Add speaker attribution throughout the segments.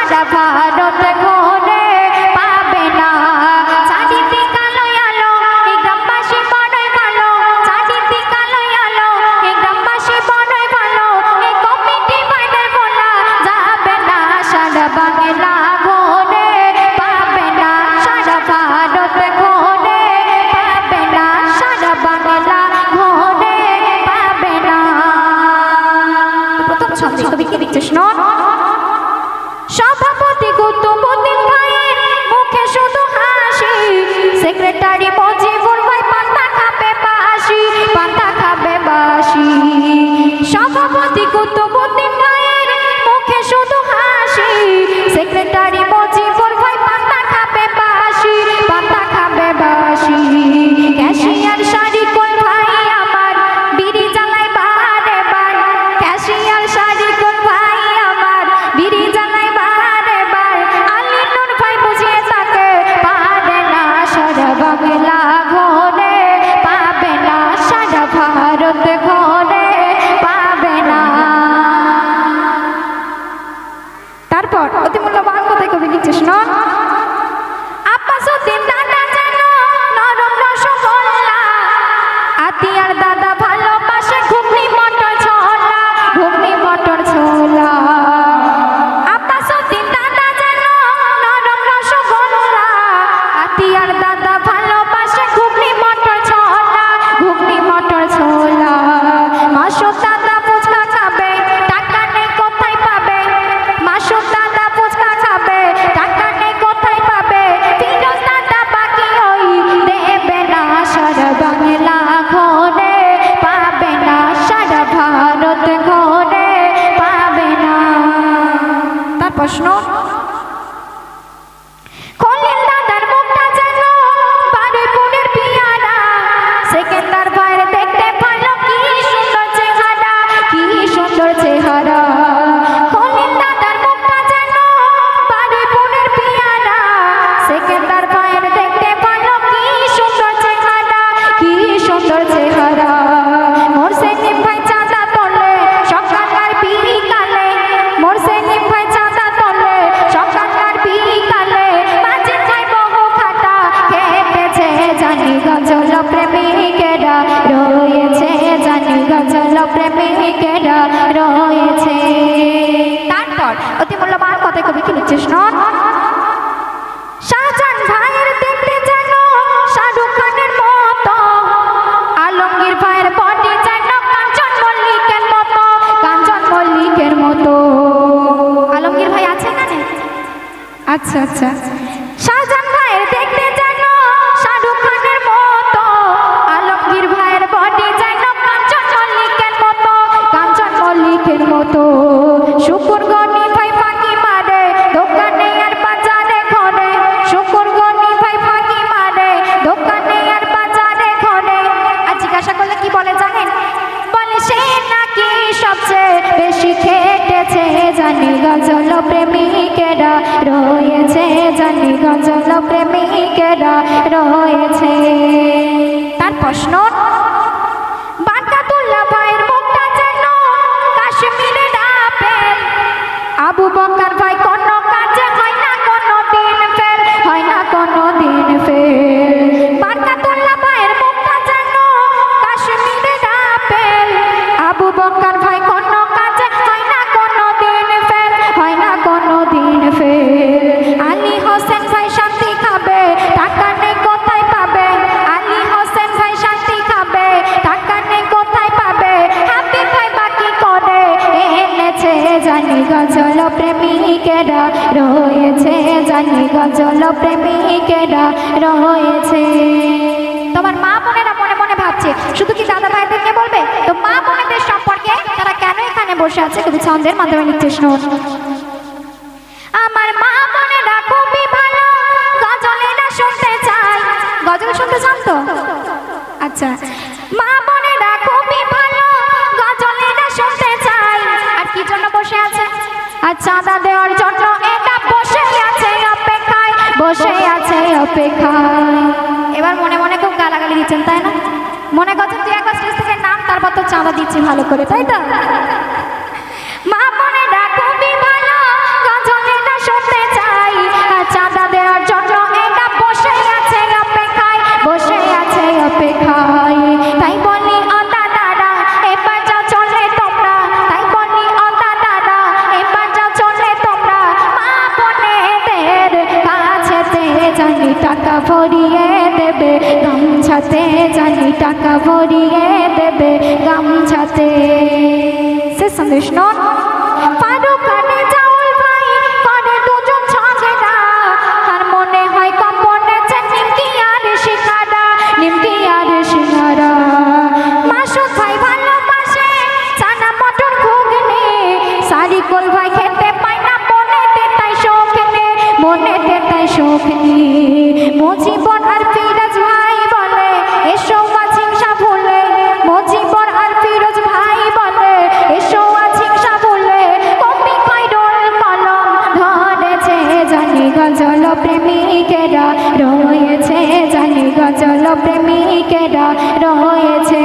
Speaker 1: সারা ভারত ঘোরে পাবে না। চারিদিকে আলো আলো এই গ্রামবাসী বড়ই ভালো, চারিদিকে আলো আলো এই গ্রামবাসী বড়ই ভালো। এই কমিটি ভাইদের বলা যাবে না, সারা বাংলা ঘোরে পাবে না, সারা ভারত ঘোরে পাবে না, সারা বাংলা ঘোরে পাবে না। প্রথম ছন্দ কবি কি লিখছে শুনুন। সভাপতি কুতুবউদ্দিন ভাইয়ের মুখে শুধু হাসি, সেক্রেটারি মজিবুর ভাই পান্তা খাবে বাসি, পান্তা খাবে বাসি। সভাপতি কুতুবউদ্দিন ভাইয়ের মুখে শুধু হাসি, সেক্রেটারি মজিবুর ভাই পান্তা খাবে বাসি, পান্তা খাবে বাসি। ক্যাশিয়ার শারিকুল ভাই আমার বিড়ি জ্বালায় বারে বার, ক্যাশিয়ার শারিকুল ভাই আমার বিড়ি জ্বালায় বারে বার। আলী নূর ভাই বুঝিয়ে তাকে পারে না, সারা বাংলা ঘোরে পাবে না, সারা ভারত ঘোরে পাবে না। তারপর অতি মূল্যবান কথাই কবি লিখছে শুনুন। আব্বাসউদ্দিন দাদা যেন নরম রসগোল্লা, আতিয়ার দাদা ভালোবাসে ঘুগনি মটর ছোলা, ঘুগনি মটর ছোলা। আব্বাসউদ্দিন দাদা যেন নরম রসগোল্লা, আতিয়ার দাদা ভালোবাসে ঘুগনি মটর ছোলা, ঘুগনি মটর ছোলা। মাসুদ দাদা ফুচকা খাবে, টাকা নেই কোথায় পাবে, মাসুদ দাদা ফুচকা খাবে, টাকা নেই কোথায় পাবে। ফিরোজ দাদা বাকি ওই দেবে না, সারা বাংলা ঘোরে পাবে না, সারা ভারত ঘোরে পাবে না। তার প্রশ্ন খলিল দাদার মুখটা যেন বারুইপুরের পিয়ারা, সেকেন্দার ভাইয়ের দেখতে ভালো কি সুন্দর চেহারা, কি সুন্দর চেহারা। খলিল দাদার মুখটা যেন বারুইপুরের পিয়ারা, সেকেন্দার ভাইয়ের দেখতে ভালো কি সুন্দর চেহারা, কি সুন্দর চেহারা। মোরসেনিম ভাই চাঁদা তোলে সকাল আর বিকালে, মোরসেনিম ভাই চাঁদা তোলে সকাল আর বিকালে। মাঝে ভাই বহু খাটা খেতেছে, জানি গজল প্রেমিকেরা রয়েছে, জানি গজল প্রেমিকেরা রয়েছে। তারপর অতি মূল্যবান কথাই কবি কি লিখছে শুনুন। শাহজাহান ভাইয়ের দেখতে যেন শাহরুখ খানের মতো, আলমগীর ভাইয়ের বডি যেন কাঞ্চন মল্লিকের মতো, কাঞ্চন মল্লিকের মতো। আলমগীর ভাই আছে না? আচ্ছা আচ্ছা। শাহজাহান ভাইয়ের দেখতে যেন শাহরুখ খানের মতো, আলমগীর ভাইয়ের বডি যেন কাঞ্চন মল্লিকের মতো, কাঞ্চন মল্লিকের মতো। শুকুর গনি ভাই ফাঁকি মারে দোকানে আর বাজারে ঘরে, শুকুর গনি ভাই ফাঁকি মারে দোকানে আর বাজারে ঘরে। আর জিজ্ঞাসা করলে কি বলে জানেন? বলে সে নাকি সবচেয়ে বেশি খেটেছে, জানি গজল প্রেমিকেরা রয়েছে, জানি গজল প্রেমিকেরা রয়েছে। তার প্রশ্ন বারকাতুল্লাহ ভাইয়ের মুখটা যেন কাশ্মীরের আপেল, আবু বকর ভাই কোন কাজে হয় না কোনো দিন ফেল, হয় না কোনো দিন ফেল। বারকাতুল্লাহ ভাইয়ের মুখটা যেন কাশ্মীরের আপেল, আবু বকর ভাই কোন কাজে হয় না কোনো দিন ফেল, হয় না কোনো দিন ফেল। আলী হোসেন ভাই শান্তি খাবে, টাকা নেই কোথায় পাবে, আলী হোসেন ভাই শান্তি খাবে, টাকা নেই কোথায় পাবে। হাবিব ভাই বাকি করে এনেছে, জানি গজল প্রেমিকেরা রয়েছে, জানি গজল প্রেমিকেরা রয়েছে। তোমার মা বোনেরা মনে মনে ভাবছে শুধু কি দাদা ভাইদের নিয়ে বলবে, তো মা বোনেদের সম্পর্কে তারা কেন এখানে বসে আছে কবি ছন্দের মাধ্যমে লিখতে শুনুন। আমার মা বোনেরা খুবই ভালো, গজলেরা শুনতে চাই। গজল শুনতে চান তো? আচ্ছা। মা বোনেরা খুবই ভালো, গজলেরা শুনতে চাই। আর কি জন্য বসে আছে? আর চাঁদা দেওয়ার জন্য এটা বসে আছে অপেক্ষায়, বসে আছে অপেক্ষায়। এবার মনে মনে খুব গালাগালি দিচ্ছেন তাই না? মনে করছেন তুই একবার স্টেজ থেকে নাম, তারপর তো চাঁদা দিচ্ছি ভালো করে, তাই তো? মা বোনেরা খুবই ভালো, গজলেরা ভরিয়ে দেবে গামছাতে, জানি টাকা ভরিয়ে দেবে গামছাতে। শেষ সন্দেশ নন ফারুক আনে জাউল ভাই করে দুজন ঝগড়া, আর মনে হয় কম্পনেছে নিমকি আর শিকারা, নিমকি আর শিকারা। মাসুদ ভাই ভালোবাসে চানা মটর ঘুগনি, সারিকুল ভাই খেতে পায় না মনেতে তাই শোক নে, মনেতে তাই শোক নে। মুজিবর আর ফিরোজ ভাই বলে এসো আজ হিংসা ভুলে, মুজিবর আর ফিরোজ ভাই বলে এসো আজ হিংসা ভুলে। কবি খৈরুল কলম ধরেছে জানি গজল প্রেমিকেরা রয়েছে, জানি গজল প্রেমিকেরা রয়েছে।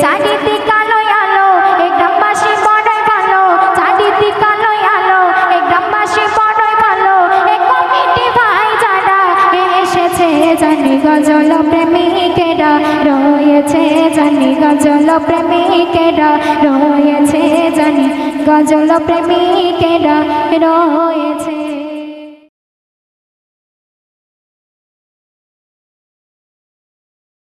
Speaker 1: চারিদিক আলোয় আলো এই গ্রামবাসী বড়ই ভালো, চারিদিক আলোয় আলো এই গ্রামবাসী বড়ই ভালো। এই কমিটি ভাই যারা এসেছে জানি গজল প্রেমিকেরা রয়েছে, জানি গজল প্রেমিকেরা রয়েছে, জানি গজল প্রেমিকেরা রয়েছে।